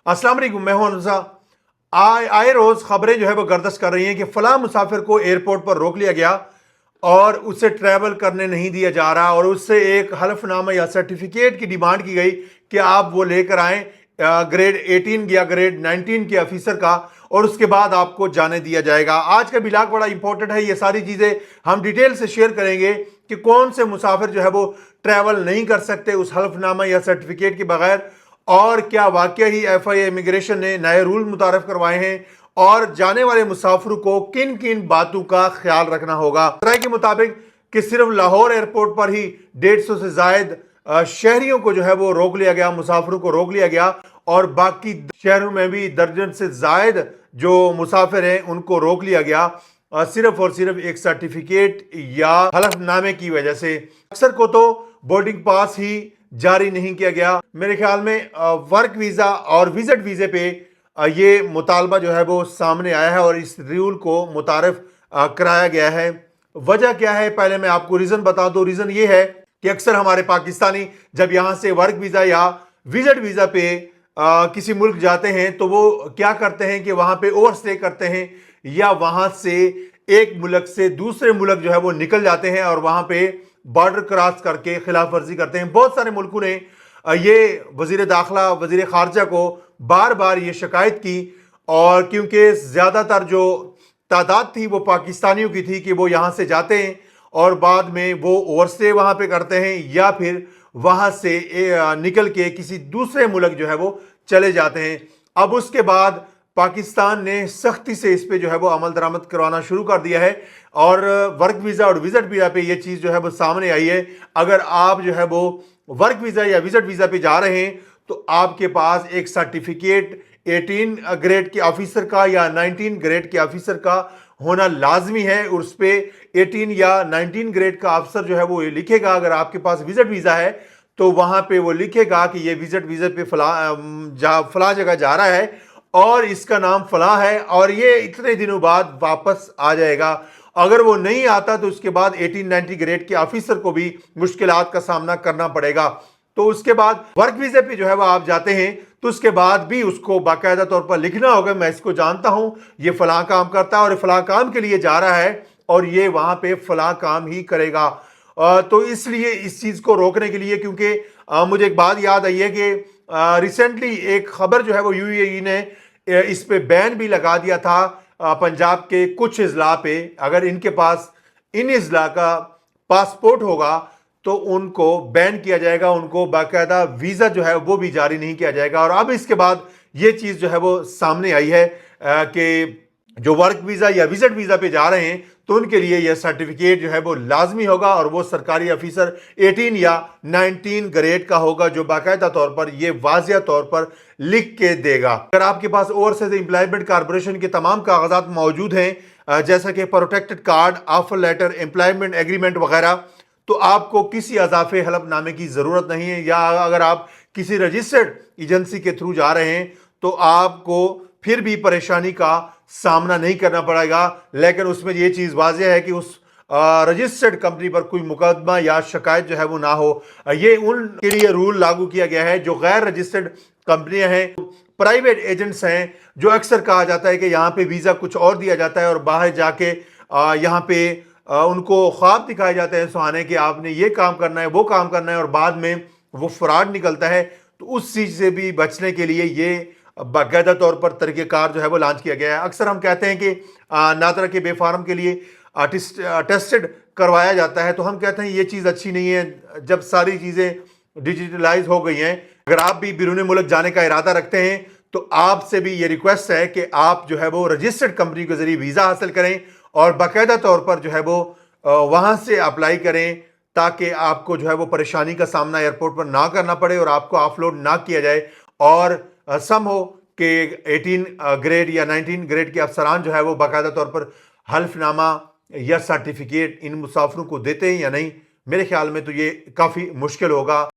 अस्सलाम वालेकुम, मैं हूं हमजा। आए रोज खबरें जो है वो गर्दिश कर रही हैं कि फलां मुसाफिर को एयरपोर्ट पर रोक लिया गया और उसे ट्रैवल करने नहीं दिया जा रहा और उससे एक हलफनामा या सर्टिफिकेट की डिमांड की गई कि आप वो लेकर आएं ग्रेड 18 या ग्रेड 19 के ऑफिसर का, और उसके बाद आपको जाने दिया जाएगा। आज का ब्लॉग बड़ा इंपॉर्टेंट है। ये सारी चीज़ें हम डिटेल से शेयर करेंगे कि कौन से मुसाफिर जो है वो ट्रैवल नहीं कर सकते उस हलफनामा या सर्टिफिकेट के बगैर, और क्या वाकई ही FIA इमिग्रेशन ने नए रूल मुतारफ करवाए हैं, और जाने वाले मुसाफिरों को किन किन बातों का ख्याल रखना होगा। राय के मुताबिक कि सिर्फ लाहौर एयरपोर्ट पर ही 150 से जायद शहरियों को जो है वो रोक लिया गया, मुसाफिरों को रोक लिया गया, और बाकी शहरों में भी दर्जन से जायद जो मुसाफिर हैं उनको रोक लिया गया सिर्फ और सिर्फ एक सर्टिफिकेट या हलफनामे की वजह से। अक्सर को तो बोर्डिंग पास ही जारी नहीं किया गया। मेरे ख्याल में वर्क वीजा और विजिट वीजे पे ये मुतालबा जो है वो सामने आया है और इस रूल को मुतारफ कराया गया है। वजह क्या है, पहले मैं आपको रीजन बता दूं। रीजन ये है कि अक्सर हमारे पाकिस्तानी जब यहाँ से वर्क वीजा या विजिट वीजा पे किसी मुल्क जाते हैं तो वो क्या करते हैं कि वहां पे ओवर स्टे करते हैं, या वहां से एक मुल्क से दूसरे मुल्क जो है वो निकल जाते हैं और वहां पे बॉर्डर क्रॉस करके खिलाफ वर्जी करते हैं। बहुत सारे मुल्कों ने ये वजीर दाखिला, वजीर खारजा को बार बार ये शिकायत की, और क्योंकि ज़्यादातर जो तादाद थी वो पाकिस्तानियों की थी कि वो यहाँ से जाते हैं और बाद में वो ओवरस्टे वहाँ पे करते हैं, या फिर वहाँ से निकल के किसी दूसरे मुल्क जो है वो चले जाते हैं। अब उसके बाद पाकिस्तान ने सख्ती से इस पे जो है वो अमल दरामद करवाना शुरू कर दिया है, और वर्क वीज़ा और विजिट वीज़ा पे ये चीज़ जो है वो सामने आई है। अगर आप जो है वो वर्क वीज़ा या विजिट वीज़ा पे जा रहे हैं तो आपके पास एक सर्टिफिकेट 18 ग्रेड के ऑफिसर का या 19 ग्रेड के ऑफिसर का होना लाजमी है। उस पे 18 या 19 ग्रेड का ऑफिसर जो है वो ये लिखेगा। अगर आपके पास विजिट वीज़ा है तो वहाँ पे वो लिखेगा कि ये विजिट वीज़ा पे फला जगह जा रहा है और इसका नाम फला है, और ये इतने दिनों बाद वापस आ जाएगा। अगर वो नहीं आता तो उसके बाद 18-19 ग्रेड के ऑफिसर को भी मुश्किलात का सामना करना पड़ेगा। तो उसके बाद वर्क वीज़े पे जो है वो आप जाते हैं तो उसके बाद भी उसको बाकायदा तौर पर लिखना होगा, मैं इसको जानता हूं, ये फलां काम करता है और फलां काम के लिए जा रहा है और ये वहां पे फलां काम ही करेगा। तो इसलिए इस चीज़ को रोकने के लिए, क्योंकि मुझे एक बात याद आई है कि रिसेंटली एक खबर जो है वो UAE ने इस पे बैन भी लगा दिया था पंजाब के कुछ अजला पे। अगर इनके पास इन अजला का पासपोर्ट होगा तो उनको बैन किया जाएगा, उनको बाकायदा वीज़ा जो है वो भी जारी नहीं किया जाएगा। और अब इसके बाद ये चीज़ जो है वो सामने आई है कि जो वर्क वीज़ा या विजिट वीज़ा पे जा रहे हैं तो उनके लिए यह सर्टिफिकेट जो है वो लाजमी होगा, और वो सरकारी ऑफिसर 18 या 19 ग्रेड का होगा जो बाकायदा तौर पर ये वाज़िया तौर पर लिख के देगा। अगर आपके पास ओवरसीज एम्प्लॉयमेंट कॉर्पोरेशन के तमाम कागजात मौजूद हैं जैसा कि protected card, offer letter, employment agreement वगैरह, तो आपको किसी अजाफे हलफनामे की ज़रूरत नहीं है। या अगर आप किसी रजिस्टर्ड एजेंसी के थ्रू जा रहे हैं तो आपको फिर भी परेशानी का सामना नहीं करना पड़ेगा, लेकिन उसमें ये चीज़ वाज़ेह है कि उस रजिस्टर्ड कंपनी पर कोई मुकदमा या शिकायत जो है वो ना हो। ये उनके लिए रूल लागू किया गया है जो गैर रजिस्टर्ड कंपनियां हैं, प्राइवेट एजेंट्स हैं, जो अक्सर कहा जाता है कि यहाँ पे वीज़ा कुछ और दिया जाता है और बाहर जाके यहाँ पे उनको ख्वाब दिखाए जाते हैं सुहाने कि आपने ये काम करना है, वो काम करना है, और बाद में वो फ्रॉड निकलता है। तो उस चीज़ से भी बचने के लिए ये बाकायदा तौर पर तरीक़ेकार जो है वो लॉन्च किया गया है। अक्सर हम कहते हैं कि नादरा के बेफार्म के लिए टेस्टेड करवाया जाता है, तो हम कहते हैं ये चीज़ अच्छी नहीं है जब सारी चीज़ें डिजिटलाइज हो गई हैं। अगर आप भी बैरून मुल्क जाने का इरादा रखते हैं तो आपसे भी ये रिक्वेस्ट है कि आप जो है वो रजिस्टर्ड कंपनी के ज़रिए वीज़ा हासिल करें और बाकायदा तौर पर जो है वो वहाँ से अप्लाई करें, ताकि आपको जो है वो परेशानी का सामना एयरपोर्ट पर ना करना पड़े और आपको ऑफलोड ना किया जाए, और सम हो कि 18 ग्रेड या 19 ग्रेड के अफसरान जो है वो बाकायदा तौर पर हल्फनामा या सर्टिफिकेट इन मुसाफिरों को देते हैं या नहीं। मेरे ख्याल में तो ये काफ़ी मुश्किल होगा।